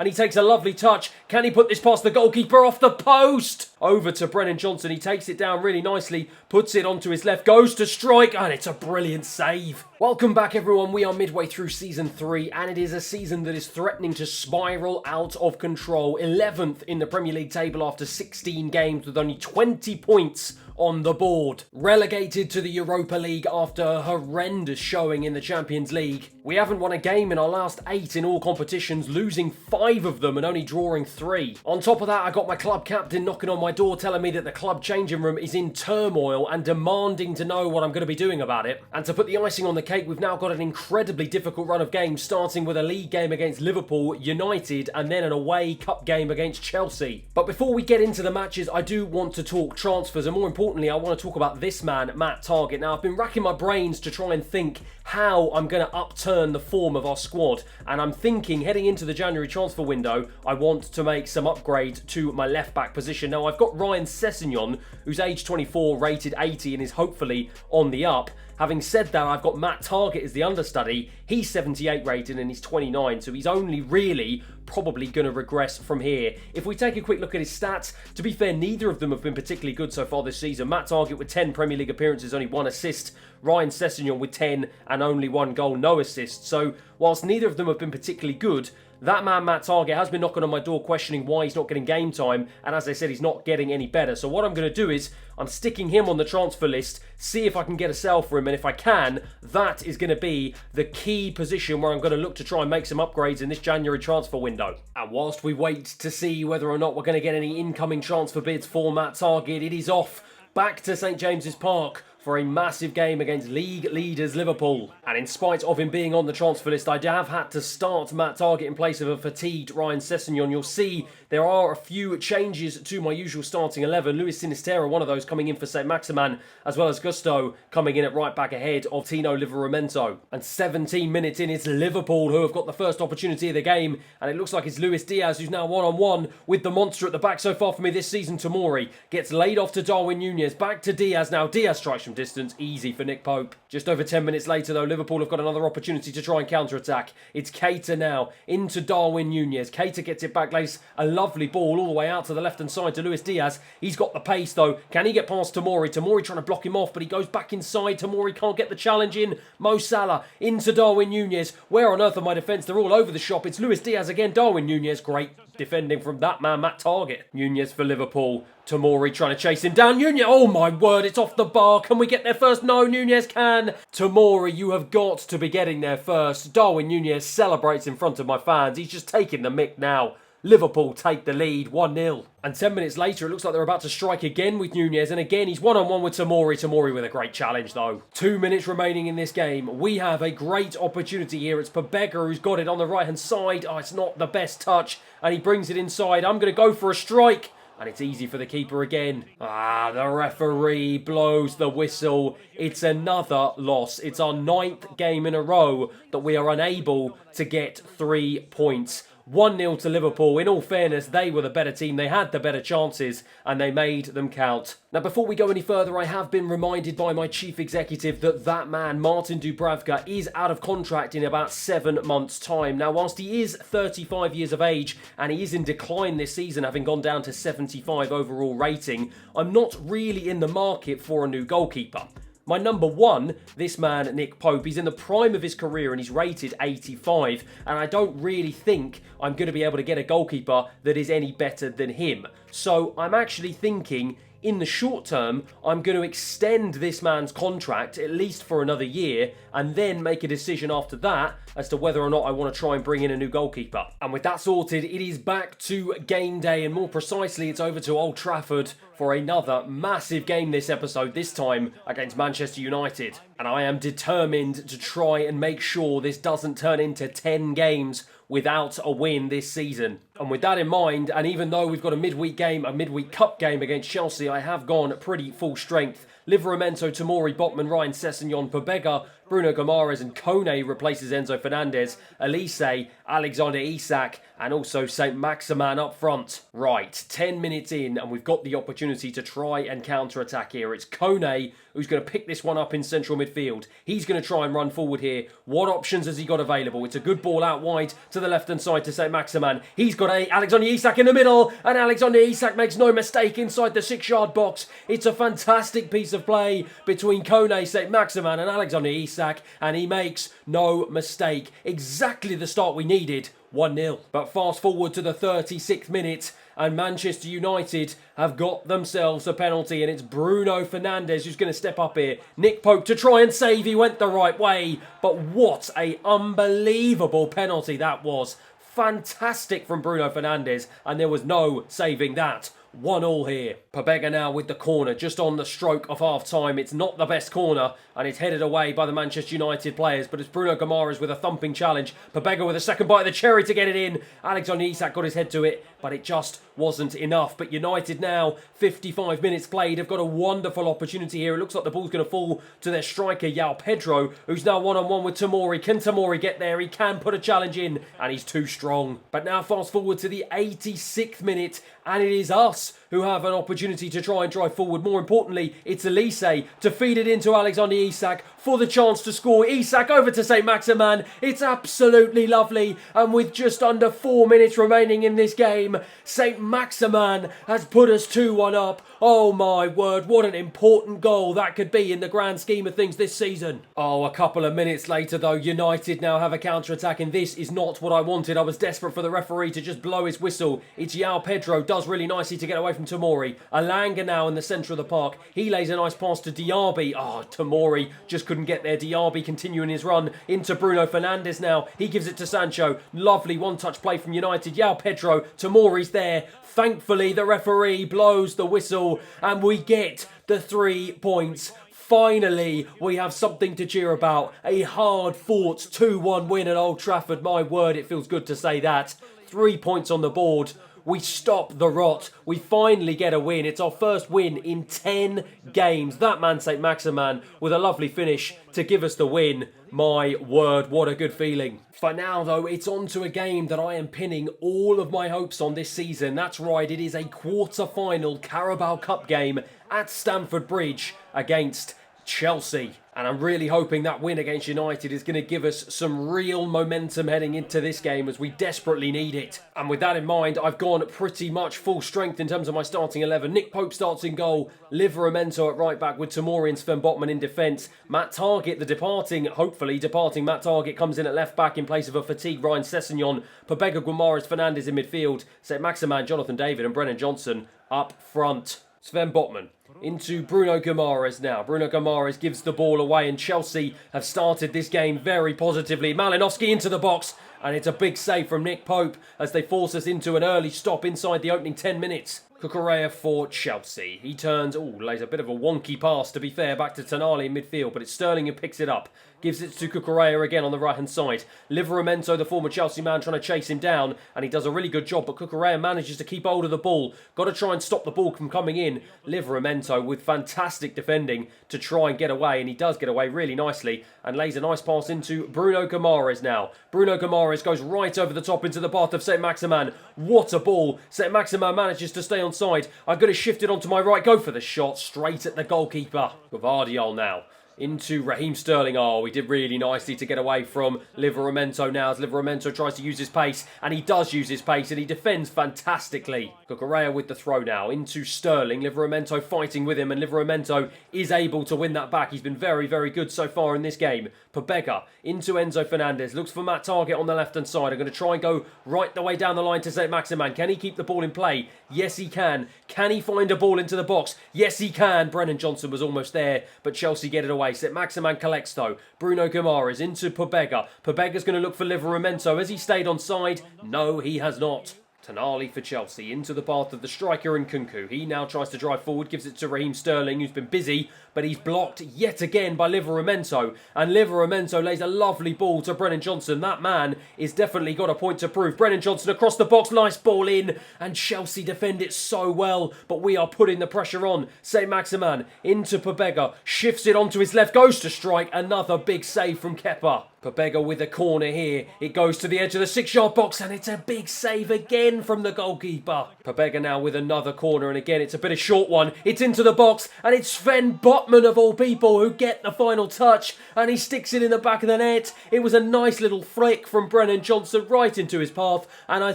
and he takes a lovely touch. Can he put this past the goalkeeper? Off the post! Over to Brennan Johnson. He takes it down really nicely, puts it onto his left, goes to strike, and it's a brilliant save. Welcome back, everyone. We are midway through Season 3, and it is a season that is threatening to spiral out of control. 11th in the Premier League table after 16 games with only 20 points on the board. Relegated to the Europa League after a horrendous showing in the Champions League. We haven't won a game in our last 8 in all competitions, losing 5 of them and only drawing 3. On top of that, I got my club captain knocking on my door telling me that the club changing room is in turmoil and demanding to know what I'm going to be doing about it. And to put the icing on the cake, we've now got an incredibly difficult run of games, starting with a league game against Liverpool, United, and then an away cup game against Chelsea. But before we get into the matches, I do want to talk transfers, and more importantly, I want to talk about this man, Matt Targett. Now, I've been racking my brains to try and think how I'm going to upturn the form of our squad, and I'm thinking heading into the January transfer window, I want to make some upgrades to my left-back position. Now, I've got Ryan Sessegnon, who's age 24, rated 80, and is hopefully on the up. Having said that, I've got Matt Targett as the understudy. He's 78 rated and he's 29, so he's only really probably going to regress from here. If we take a quick look at his stats, to be fair, neither of them have been particularly good so far this season. Matt Targett with 10 Premier League appearances, only 1 assist. Ryan Sessegnon with 10 and only 1 goal, no assist. So whilst neither of them have been particularly good, that man, Matt Targett, has been knocking on my door questioning why he's not getting game time, and as I said, he's not getting any better. So what I'm going to do is, I'm sticking him on the transfer list, see if I can get a sell for him, and if I can, that is going to be the key position where I'm going to look to try and make some upgrades in this January transfer window. And whilst we wait to see whether or not we're going to get any incoming transfer bids for Matt Targett, it is off back to St James's Park for a massive game against league leaders Liverpool. And in spite of him being on the transfer list, I have had to start Matt Targett in place of a fatigued Ryan Sessegnon. You'll see there are a few changes to my usual starting 11. Luis Sinisterra, one of those, coming in for St Maximan, as well as Gusto coming in at right back ahead of Tino Livramento. And 17 minutes in, it's Liverpool who have got the first opportunity of the game, and it looks like it's Luis Diaz who's now one-on-one with the monster at the back so far for me this season. Tomori gets laid off to Darwin Nunez, back to Diaz now. Diaz strikes from distance, easy for Nick Pope. Just over 10 minutes later though, Liverpool have got another opportunity to try and counter-attack. It's Keita now, into Darwin Nunez. Keita gets it back, lays a lovely ball all the way out to the left-hand side to Luis Diaz. He's got the pace though. Can he get past Tomori? Tomori trying to block him off, but he goes back inside. Tomori can't get the challenge in. Mo Salah into Darwin Nunez. Where on earth are my defence? They're all over the shop. It's Luis Diaz again. Darwin Nunez, great defending from that man, Matt Targett. Nunez for Liverpool. Tomori trying to chase him down. Nunez, oh my word, it's off the bar. Can we get there first? No, Nunez can. Tomori, you have got to be getting there first. Darwin Nunez celebrates in front of my fans. He's just taking the mick now. Liverpool take the lead, 1-0. And 10 minutes later, it looks like they're about to strike again with Nunez. And again, he's one-on-one with Tomori. Tomori with a great challenge, though. 2 minutes remaining in this game. We have a great opportunity here. It's Pobega who's got it on the right-hand side. Oh, it's not the best touch. And he brings it inside. I'm going to go for a strike. And it's easy for the keeper again. The referee blows the whistle. It's another loss. It's our 9th game in a row that we are unable to get 3 points. 1-0 to Liverpool. In all fairness, they were the better team. They had the better chances and they made them count. Now, before we go any further, I have been reminded by my chief executive that man, Martin Dubravka, is out of contract in about 7 months' time. Now, whilst he is 35 years of age and he is in decline this season, having gone down to 75 overall rating, I'm not really in the market for a new goalkeeper. My number one, this man, Nick Pope, he's in the prime of his career and he's rated 85. And I don't really think I'm going to be able to get a goalkeeper that is any better than him. So I'm actually thinking, in the short term, I'm going to extend this man's contract at least for another year and then make a decision after that as to whether or not I want to try and bring in a new goalkeeper. And with that sorted, it is back to game day, and more precisely, it's over to Old Trafford for another massive game this episode, this time against Manchester United. And I am determined to try and make sure this doesn't turn into 10 games without a win this season. And with that in mind, and even though we've got a midweek cup game against Chelsea, I have gone pretty full strength. Livramento, Tomori, Botman, Ryan Sessegnon, Pobega, Bruno Guimaraes and Kone replaces Enzo Fernandez, Elise, Alexander Isak and also St. Maximin up front. Right, 10 minutes in and we've got the opportunity to try and counter-attack here. It's Kone who's going to pick this one up in central midfield. He's going to try and run forward here. What options has he got available? It's a good ball out wide to the left-hand side to St. Maximin. He's got Alexander Isak in the middle and Alexander Isak makes no mistake inside the 6-yard box. It's a fantastic piece of play between Kone, St. Maximin and Alexander Isak and he makes no mistake. Exactly the start we needed. 1-0. But fast forward to the 36th minute and Manchester United have got themselves a penalty and it's Bruno Fernandes who's going to step up here. Nick Pope to try and save. He went the right way. But what a unbelievable penalty that was. Fantastic from Bruno Fernandes and there was no saving that. 1-1 here. Pobega now with the corner just on the stroke of half-time. It's not the best corner and it's headed away by the Manchester United players, but it's Bruno Guimaraes with a thumping challenge. Pobega with a second bite of the cherry to get it in. Alexander Isak got his head to it, but it just wasn't enough. But United now, 55 minutes played, have got a wonderful opportunity here. It looks like the ball's going to fall to their striker, João Pedro, who's now one-on-one with Tomori. Can Tomori get there? He can put a challenge in, and he's too strong. But now fast forward to the 86th minute, and it is us who have an opportunity to try and drive forward. More importantly, it's Elise to feed it into Alexander Isak for the chance to score. Isak over to St. Maximin. It's absolutely lovely. And with just under 4 minutes remaining in this game, St. Maximin has put us 2-1 up. Oh my word, what an important goal that could be in the grand scheme of things this season. Oh, a couple of minutes later though, United now have a counter-attack and this is not what I wanted. I was desperate for the referee to just blow his whistle. It's João Pedro, does really nicely to get away from Tomori. Alanga now in the centre of the park. He lays a nice pass to Diaby. Oh, Tomori just couldn't get there. Diaby continuing his run into Bruno Fernandes now. He gives it to Sancho. Lovely one-touch play from United. João Pedro. Tomori's there. Thankfully, the referee blows the whistle and we get the 3 points. Finally, we have something to cheer about. A hard-fought 2-1 win at Old Trafford. My word, it feels good to say that. 3 points on the board. We stop the rot. We finally get a win. It's our first win in 10 games. That man, St. Maximin, with a lovely finish to give us the win. My word, what a good feeling. For now, though, it's on to a game that I am pinning all of my hopes on this season. That's right, it is a quarter-final Carabao Cup game at Stamford Bridge against Chelsea. And I'm really hoping that win against United is going to give us some real momentum heading into this game as we desperately need it. And with that in mind, I've gone pretty much full strength in terms of my starting 11. Nick Pope starts in goal. Livramento at right back with Tomori and Sven Botman in defence. Matt Targett, hopefully departing Matt Targett, comes in at left back in place of a fatigued Ryan Sessegnon. Pobega, Guimaraes, Fernandes in midfield. St. Maximin, Jonathan David and Brennan Johnson up front. Sven Botman into Bruno Guimaraes now. Bruno Guimaraes gives the ball away and Chelsea have started this game very positively. Malinowski into the box and it's a big save from Nick Pope as they force us into an early stop inside the opening 10 minutes. Cucurella for Chelsea. He turns, lays a bit of a wonky pass to be fair back to Tonali in midfield, but it's Sterling who picks it up. Gives it to Cucurella again on the right hand side. Livramento, the former Chelsea man, trying to chase him down and he does a really good job, but Cucurella manages to keep hold of the ball. Got to try and stop the ball from coming in. Livramento with fantastic defending to try and get away, and he does get away really nicely and lays a nice pass into Bruno Guimaraes now. Bruno Guimaraes goes right over the top into the path of St. Maximin. What a ball. St. Maximin manages to stay on side. I've got to shift it onto my right. Go for the shot straight at the goalkeeper. Gvardiol now. Into Raheem Sterling. Oh, he did really nicely to get away from Livramento now as Livramento tries to use his pace, and he does use his pace and he defends fantastically. Cucurella with the throw now into Sterling. Livramento fighting with him and Livramento is able to win that back. He's been very, very good so far in this game. Pobega into Enzo Fernandez. Looks for Matt Targett on the left-hand side. I'm going to try and go right the way down the line to St. Maximin. Can he keep the ball in play? Yes, he can. Can he find a ball into the box? Yes, he can. Brennan Johnson was almost there, but Chelsea get it away. St. Maximin collects though. Bruno Guimaraes into Pobega. Pobega's going to look for Livramento. Has he stayed on side? No, he has not. Tonali for Chelsea, into the path of the striker and Nkunku. He now tries to drive forward, gives it to Raheem Sterling, who's been busy, but he's blocked yet again by Livramento. And Livramento lays a lovely ball to Brennan Johnson. That man is definitely got a point to prove. Brennan Johnson across the box, nice ball in, and Chelsea defend it so well, but we are putting the pressure on. Saint-Maximin into Pobega, shifts it onto his left, goes to strike, another big save from Kepa. Pobega with a corner here. It goes to the edge of the 6-yard box and it's a big save again from the goalkeeper. Pobega now with another corner, and again it's a bit of short one. It's into the box and it's Sven Botman of all people who get the final touch, and he sticks it in the back of the net. It was a nice little flick from Brennan Johnson right into his path, and I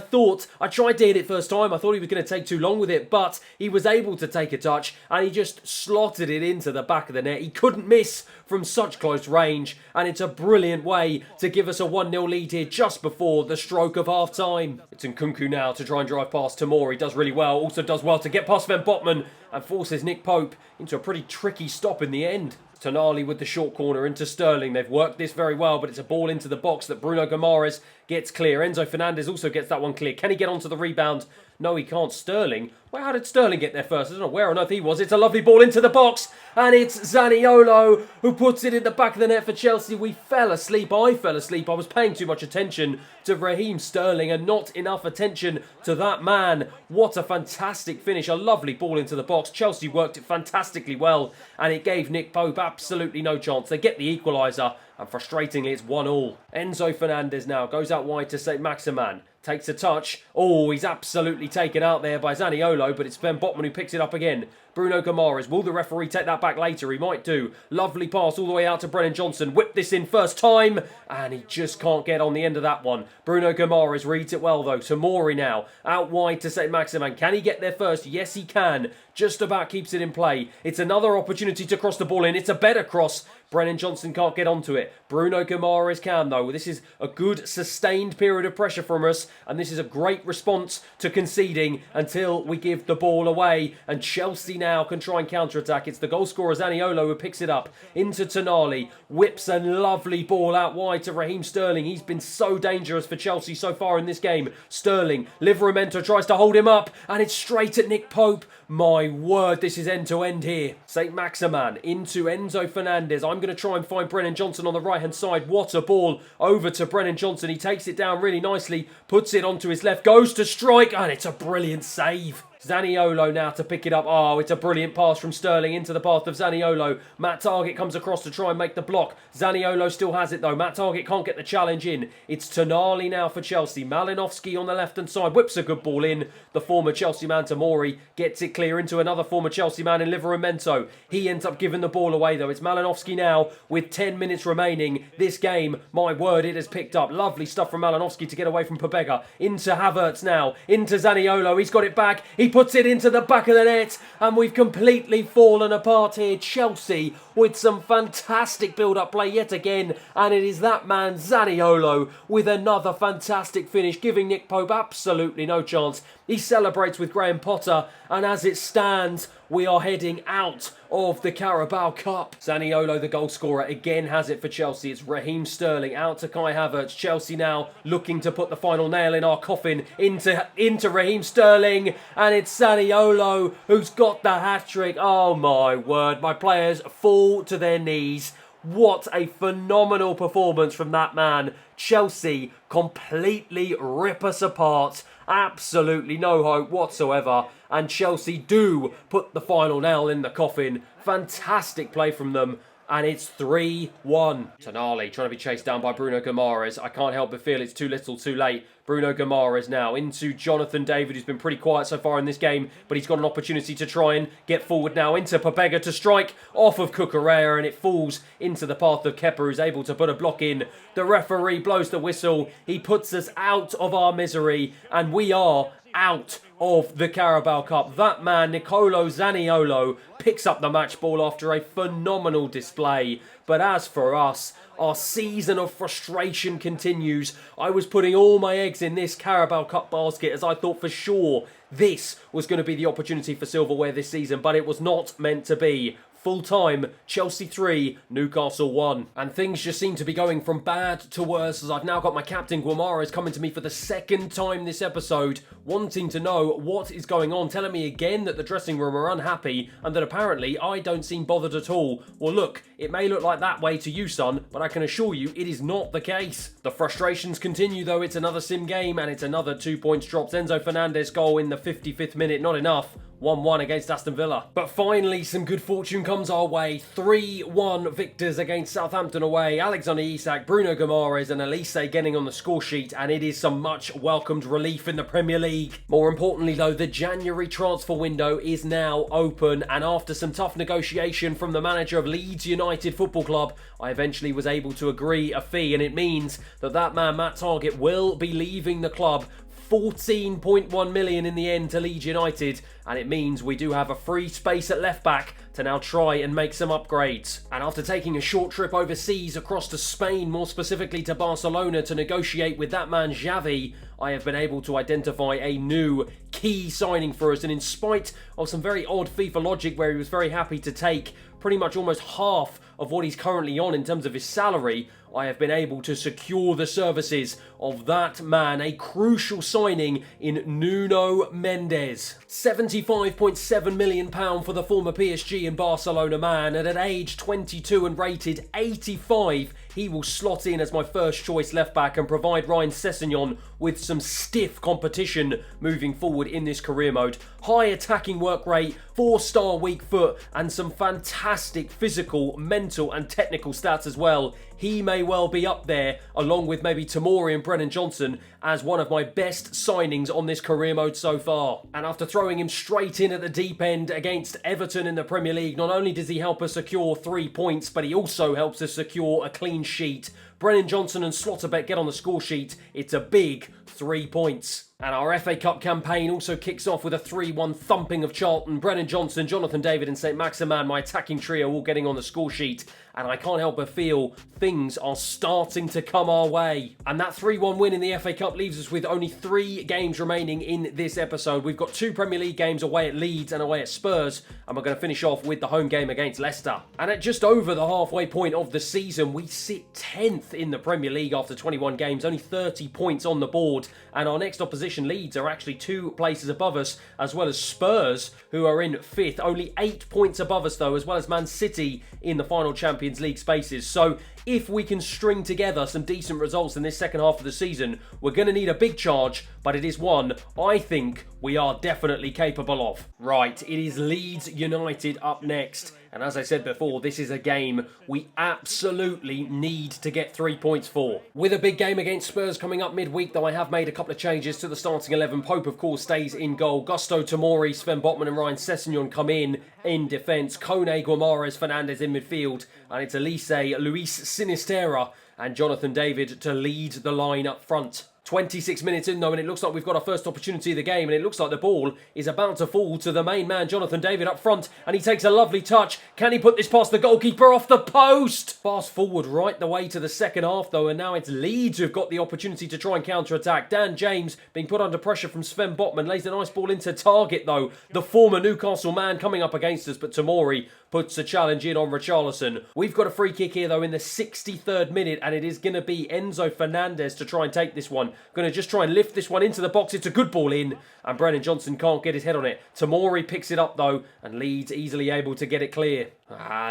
tried to hit it first time. I thought he was going to take too long with it, but he was able to take a touch and he just slotted it into the back of the net. He couldn't miss from such close range, and it's a brilliant way to give us a 1-0 lead here just before the stroke of half-time. It's Nkunku now to try and drive past Tamori. He does really well, also does well to get past Sven Botman and forces Nick Pope into a pretty tricky stop in the end. Tonali with the short corner into Sterling. They've worked this very well, but it's a ball into the box that Bruno Guimaraes gets clear. Enzo Fernandez also gets that one clear. Can he get onto the rebound? No, he can't. Sterling. Well, how did Sterling get there first? I don't know where on earth he was. It's a lovely ball into the box, and it's Zaniolo who puts it in the back of the net for Chelsea. We fell asleep. I fell asleep. I was paying too much attention to Raheem Sterling and not enough attention to that man. What a fantastic finish. A lovely ball into the box. Chelsea worked it fantastically well, and it gave Nick Pope absolutely no chance. They get the equaliser, and frustratingly, it's 1-1. Enzo Fernandez now goes out wide to Saint-Maximin. Takes a touch. Oh, he's absolutely taken out there by Zaniolo, but it's Ben Botman who picks it up again. Bruno Guimaraes. Will the referee take that back later? He might do. Lovely pass all the way out to Brennan Johnson. Whip this in first time, and he just can't get on the end of that one. Bruno Guimaraes reads it well, though. Tamori now. Out wide to Saint-Maximin. Can he get there first? Yes, he can. Just about keeps it in play. It's another opportunity to cross the ball in. It's a better cross. Brennan Johnson can't get onto it. Bruno Guimaraes can, though. This is a good, sustained period of pressure from us, and this is a great response to conceding until we give the ball away. And Chelsea now can try and counter-attack. It's the goal scorer, Zaniolo, who picks it up into Tonali. Whips a lovely ball out wide to Raheem Sterling. He's been so dangerous for Chelsea so far in this game. Sterling, Livramento tries to hold him up, and it's straight at Nick Pope. My word, this is end-to-end here. Saint-Maximin into Enzo Fernandez. I'm going to try and find Brennan Johnson on the right-hand side. What a ball over to Brennan Johnson. He takes it down really nicely, puts it onto his left, goes to strike, and it's a brilliant save. Zaniolo now to pick it up. Oh, it's a brilliant pass from Sterling into the path of Zaniolo. Matt Targett comes across to try and make the block. Zaniolo still has it though. Matt Targett can't get the challenge in. It's Tonali now for Chelsea. Malinovsky on the left-hand side whips a good ball in. The former Chelsea man Tamori gets it clear into another former Chelsea man in Livramento. He ends up giving the ball away though. It's Malinovsky now with 10 minutes remaining. This game, my word, it has picked up. Lovely stuff from Malinovsky to get away from Pobega. Into Havertz now. Into Zaniolo. He's got it back. He puts it into the back of the net, and we've completely fallen apart here. Chelsea with some fantastic build-up play yet again, and it is that man Zaniolo with another fantastic finish, giving Nick Pope absolutely no chance. He celebrates with Graham Potter, and as it stands, we are heading out of the Carabao Cup. Zaniolo, the goal scorer, again has it for Chelsea. It's Raheem Sterling out to Kai Havertz. Chelsea now looking to put the final nail in our coffin into Raheem Sterling, and it's Zaniolo who's got the hat-trick. Oh my word, my players fall to their knees. What a phenomenal performance from that man. Chelsea completely rip us apart. Absolutely no hope whatsoever. And Chelsea do put the final nail in the coffin. Fantastic play from them. And it's 3-1. Tonali trying to be chased down by Bruno Guimaraes. I can't help but feel it's too little too late. Bruno Guimaraes now into Jonathan David, who's been pretty quiet so far in this game, but he's got an opportunity to try and get forward now into Pobega to strike off of Cucurella, and it falls into the path of Kepa, who's able to put a block in. The referee blows the whistle. He puts us out of our misery, and we are out of the Carabao Cup. That man, Nicolo Zaniolo, picks up the match ball after a phenomenal display. But as for us, our season of frustration continues. I was putting all my eggs in this Carabao Cup basket as I thought for sure this was going to be the opportunity for silverware this season, but it was not meant to be. Full time, Chelsea 3, Newcastle 1. And things just seem to be going from bad to worse as I've now got my captain Guimaraes coming to me for the second time this episode, wanting to know what is going on, telling me again that the dressing room are unhappy and that apparently I don't seem bothered at all. Well look, it may look like that way to you, son, but I can assure you it is not the case. The frustrations continue though. It's another sim game and it's another 2 points dropped. Enzo Fernandez goal in the 55th minute, not enough. 1-1 against Aston Villa. But finally, some good fortune comes our way. 3-1 victors against Southampton away. Alexander Isak, Bruno Guimaraes and Elise getting on the score sheet, and it is some much welcomed relief in the Premier League. More importantly though, the January transfer window is now open, and after some tough negotiation from the manager of Leeds United Football Club, I eventually was able to agree a fee, and it means that that man Matt Targett will be leaving the club. 14.1 million in the end to Leeds United, and it means we do have a free space at left back to now try and make some upgrades. And after taking a short trip overseas across to Spain, more specifically to Barcelona, to negotiate with that man Xavi, I have been able to identify a new key signing for us, and in spite of some very odd FIFA logic where he was very happy to take pretty much almost half of what he's currently on in terms of his salary, I have been able to secure the services of that man, a crucial signing in Nuno Mendes. £75.7 million for the former PSG and Barcelona man, and at age 22 and rated 85, he will slot in as my first choice left back and provide Ryan Sessegnon with some stiff competition moving forward in this career mode. High attacking work rate, 4-star weak foot, and some fantastic physical, mental and technical stats as well. He may well be up there, along with maybe Tomori and Brennan Johnson, as one of my best signings on this career mode so far. And after throwing him straight in at the deep end against Everton in the Premier League, not only does he help us secure 3 points, but he also helps us secure a clean sheet. Brennan Johnson and Slotterbeck get on the score sheet. It's a big 3 points. And our FA Cup campaign also kicks off with a 3-1 thumping of Charlton. Brennan Johnson, Jonathan David and St Maximin, my attacking trio, all getting on the score sheet. And I can't help but feel things are starting to come our way. And that 3-1 win in the FA Cup leaves us with only 3 games remaining in this episode. We've got 2 Premier League games away at Leeds and away at Spurs, and we're going to finish off with the home game against Leicester. And at just over the halfway point of the season, we sit 10th in the Premier League after 21 games, only 30 points on the board. And our next opposition, Leeds, are actually 2 places above us, as well as Spurs, who are in 5th. Only 8 points above us, though, as well as Man City in the final Champions League spaces. So if we can string together some decent results in this second half of the season, we're going to need a big charge, but it is one I think we are definitely capable of. Right, it is Leeds United up next. And as I said before, this is a game we absolutely need to get 3 points for. With a big game against Spurs coming up midweek, though, I have made a couple of changes to the starting 11. Pope, of course, stays in goal. Gusto, Tomori, Sven Botman and Ryan Sessegnon come in defence. Kone, Guimaraes, Fernandez in midfield. And it's Elise, Luis Sinistera and Jonathan David to lead the line up front. 26 minutes in though, and it looks like we've got our first opportunity of the game, and it looks like the ball is about to fall to the main man, Jonathan David, up front, and he takes a lovely touch. Can he put this past the goalkeeper off the post? Fast forward right the way to the second half though, and now it's Leeds who've got the opportunity to try and counter-attack. Dan James, being put under pressure from Sven Botman, lays a nice ball into Targett though, the former Newcastle man coming up against us, but Tomori puts a challenge in on Richarlison. We've got a free kick here though in the 63rd minute, and it is going to be Enzo Fernandez to try and take this one. Going to just try and lift this one into the box. It's a good ball in, and Brennan Johnson can't get his head on it. Tomori picks it up though, and Leeds easily able to get it clear.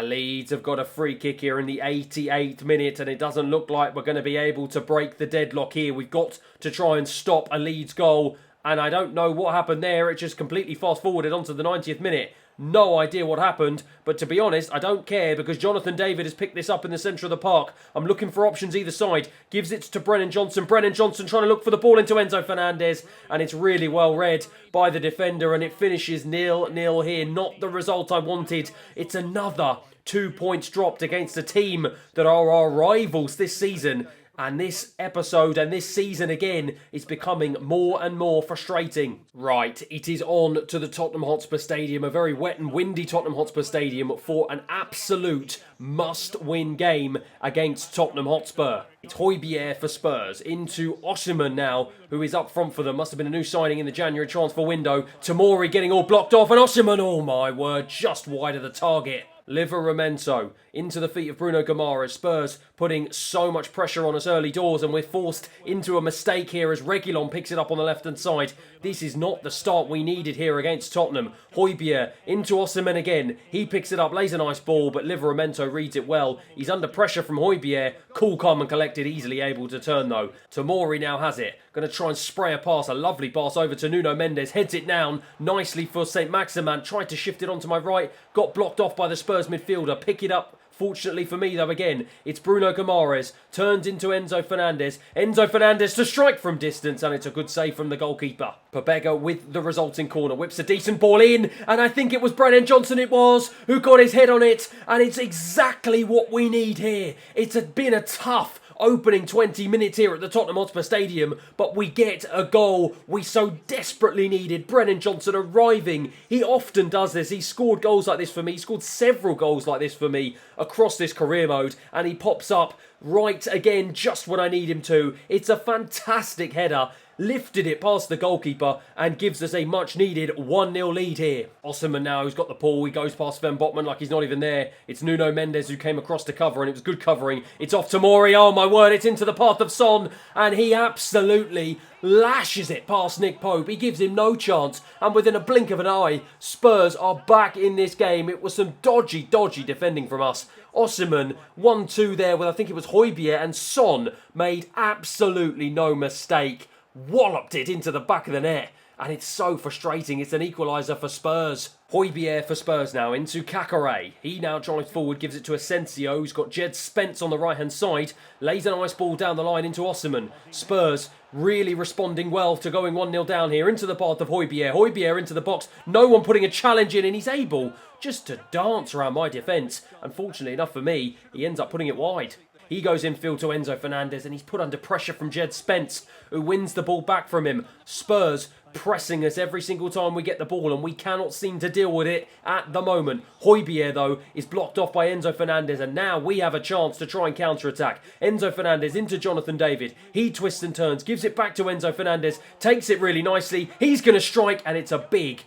Leeds have got a free kick here in the 88th minute, and it doesn't look like we're going to be able to break the deadlock here. We've got to try and stop a Leeds goal, and I don't know what happened there. It just completely fast forwarded onto the 90th minute. No idea what happened, but to be honest, I don't care because Jonathan David has picked this up in the centre of the park. I'm looking for options either side. Gives it to Brennan Johnson. Brennan Johnson trying to look for the ball into Enzo Fernandez, and it's really well read by the defender, and it finishes 0-0 here. Not the result I wanted. It's another 2 points dropped against a team that are our rivals this season. And this episode and this season again is becoming more and more frustrating. Right, it is on to the Tottenham Hotspur Stadium, a very wet and windy Tottenham Hotspur Stadium, for an absolute must-win game against Tottenham Hotspur. It's Hojbjerg for Spurs, into Osimhen now, who is up front for them. Must have been a new signing in the January transfer window. Tomori getting all blocked off, and Osimhen, oh my word, just wide of the target. Livramento into the feet of Bruno Guimaraes. Spurs putting so much pressure on us early doors, and we're forced into a mistake here as Reguilon picks it up on the left-hand side. This is not the start we needed here against Tottenham. Hotspur into Osimhen again. He picks it up, lays a nice ball, but Livramento reads it well. He's under pressure from Hotspur. Cool, calm and collected, easily able to turn though. Tomori now has it. Going to try and spray a pass. A lovely pass over to Nuno Mendes. Heads it down nicely for St. Maximin. Tried to shift it onto my right. Got blocked off by the Spurs midfielder. Pick it up. Fortunately for me, though, again, it's Bruno Guimaraes. Turned into Enzo Fernandez. Enzo Fernandez to strike from distance, and it's a good save from the goalkeeper. Pobega with the resulting corner. Whips a decent ball in, and I think it was Brennan Johnson who got his head on it, and it's exactly what we need here. It's been a tough opening 20 minutes here at the Tottenham Hotspur Stadium, but we get a goal we so desperately needed. Brennan Johnson arriving. He often does this. He scored goals like this for me. He scored several goals like this for me across this career mode, and he pops up right again just when I need him to. It's a fantastic header. Lifted it past the goalkeeper and gives us a much needed 1-0 lead here. Osimhen now, who's got the ball. He goes past Sven Botman like he's not even there. It's Nuno Mendes who came across to cover, and it was good covering. It's off to Mori. Oh my word, it's into the path of Son, and he absolutely lashes it past Nick Pope. He gives him no chance, and within a blink of an eye, Spurs are back in this game. It was some dodgy defending from us. Osimhen 1-2 there with, I think it was Hotspur, and Son made absolutely no mistake. Walloped it into the back of the net, and it's so frustrating. It's an equaliser for Spurs. Hotspur for Spurs now into Kakare. He now drives forward, gives it to Asensio, who's got Jed Spence on the right-hand side. Lays a nice ball down the line into Osimhen. Spurs really responding well to going 1-0 down here into the path of Hotspur. Hotspur into the box. No one putting a challenge in, and he's able just to dance around my defence. Unfortunately enough for me, he ends up putting it wide. He goes infield to Enzo Fernandez, and he's put under pressure from Jed Spence, who wins the ball back from him. Spurs pressing us every single time we get the ball, and we cannot seem to deal with it at the moment. Hotspur, though, is blocked off by Enzo Fernandez, and now we have a chance to try and counter-attack. Enzo Fernandez into Jonathan David. He twists and turns, gives it back to Enzo Fernandez, takes it really nicely. He's going to strike, and it's a big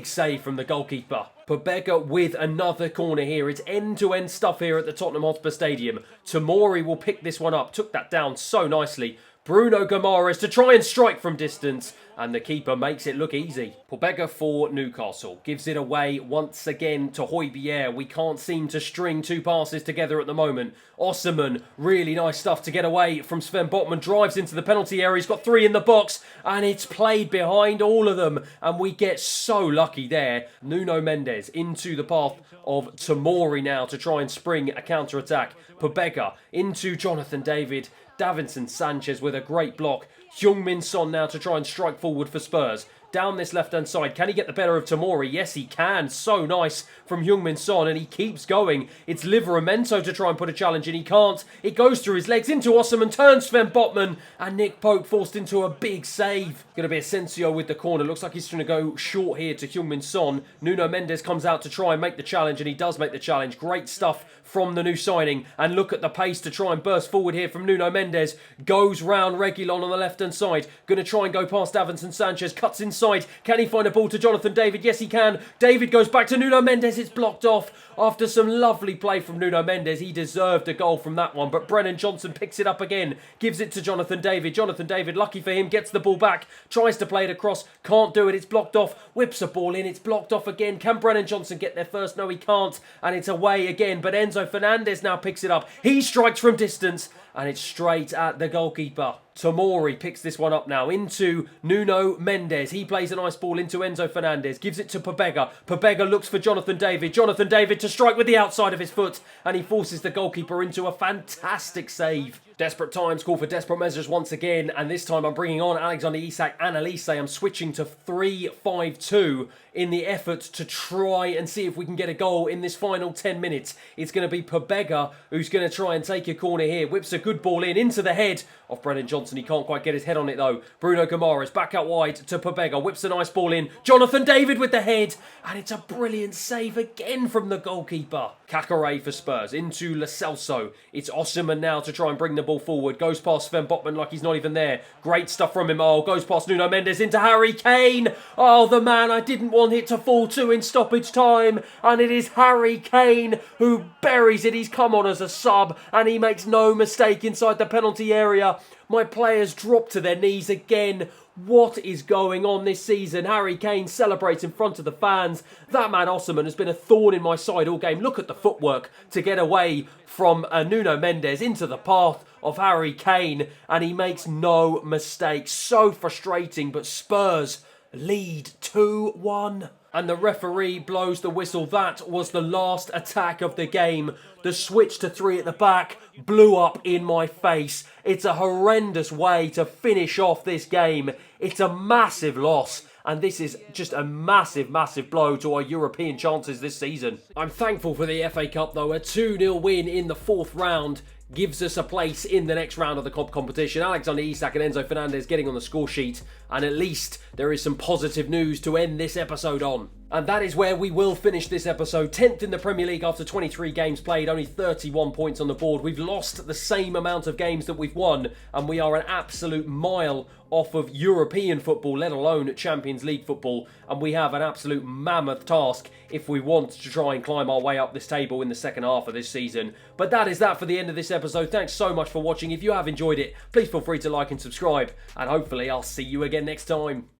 save from the goalkeeper. Pobega with another corner here. It's end-to-end stuff here at the Tottenham Hotspur Stadium. Tomori will pick this one up. Took that down so nicely. Bruno Guimaraes to try and strike from distance, and the keeper makes it look easy. Pobega for Newcastle. Gives it away once again to Hotspur. We can't seem to string two passes together at the moment. Osimhen, really nice stuff to get away from Sven Botman. Drives into the penalty area. He's got three in the box, and it's played behind all of them, and we get so lucky there. Nuno Mendes into the path of Tomori now to try and spring a counter-attack. Pobega into Jonathan David. Davinson Sanchez with a great block. Heung-min Son now to try and strike forward for Spurs. Down this left-hand side. Can he get the better of Tomori? Yes, he can. So nice from Heung-min Son, and he keeps going. It's Livramento to try and put a challenge in. He can't. It goes through his legs into Osimhen, turns Sven Botman, and Nick Pope forced into a big save. Going to be Asensio with the corner. Looks like he's trying to go short here to Heung-min Son. Nuno Mendes comes out to try and make the challenge, and he does make the challenge. Great stuff from the new signing, and look at the pace to try and burst forward here from Nuno Mendes. Goes round Reguilon on the left-hand side. Going to try and go past Davinson Sanchez. Cuts inside. Can he find a ball to Jonathan David? Yes, he can. David goes back to Nuno Mendes. It's blocked off after some lovely play from Nuno Mendes. He deserved a goal from that one, but Brennan Johnson picks it up again. Gives it to Jonathan David. Jonathan David, lucky for him, gets the ball back. Tries to play it across. Can't do it. It's blocked off. Whips a ball in. It's blocked off again. Can Brennan Johnson get there first? No, he can't. And it's away again, but Enzo Fernandez now picks it up. He strikes from distance, and it's straight at the goalkeeper. Tomori picks this one up now into Nuno Mendes. He plays a nice ball into Enzo Fernandez. Gives it to Pobega. Pobega looks for Jonathan David. Jonathan David to strike with the outside of his foot, and he forces the goalkeeper into a fantastic save. Desperate times call for desperate measures once again, and this time I'm bringing on Alexander Isak and Elise. I'm switching to 3-5-2 in the effort to try and see if we can get a goal in this final 10 minutes. It's going to be Pobega who's going to try and take a corner here. Whips a good ball in into the head of Brennan Johnson. He can't quite get his head on it though. Bruno Guimaraes back out wide to Pobega. Whips a nice ball in. Jonathan David with the head, and it's a brilliant save again from the goalkeeper. Kakare for Spurs into Lo Celso. It's Osimhen now to try and bring the ball ball forward. Goes past Sven Botman like he's not even there. Great stuff from him. Oh, goes past Nuno Mendes into Harry Kane. Oh, the man I didn't want it to fall to in stoppage time. And it is Harry Kane who buries it. He's come on as a sub and he makes no mistake inside the penalty area. My players drop to their knees again. What is going on this season? Harry Kane celebrates in front of the fans. That man Osimhen has been a thorn in my side all game. Look at the footwork to get away from Nuno Mendes into the path of Harry Kane. And he makes no mistake. So frustrating, but Spurs lead 2-1. And the referee blows the whistle. That was the last attack of the game. The switch to 3 at the back blew up in my face. It's a horrendous way to finish off this game. It's a massive loss. And this is just a massive, massive blow to our European chances this season. I'm thankful for the FA Cup though. A 2-0 win in the 4th round gives us a place in the next round of the competition. Alexander Isak and Enzo Fernandez getting on the score sheet. And at least there is some positive news to end this episode on. And that is where we will finish this episode. 10th in the Premier League after 23 games played, only 31 points on the board. We've lost the same amount of games that we've won, and we are an absolute mile off of European football, let alone Champions League football. And we have an absolute mammoth task if we want to try and climb our way up this table in the second half of this season. But that is that for the end of this episode. Thanks so much for watching. If you have enjoyed it, please feel free to like and subscribe. And hopefully I'll see you again next time.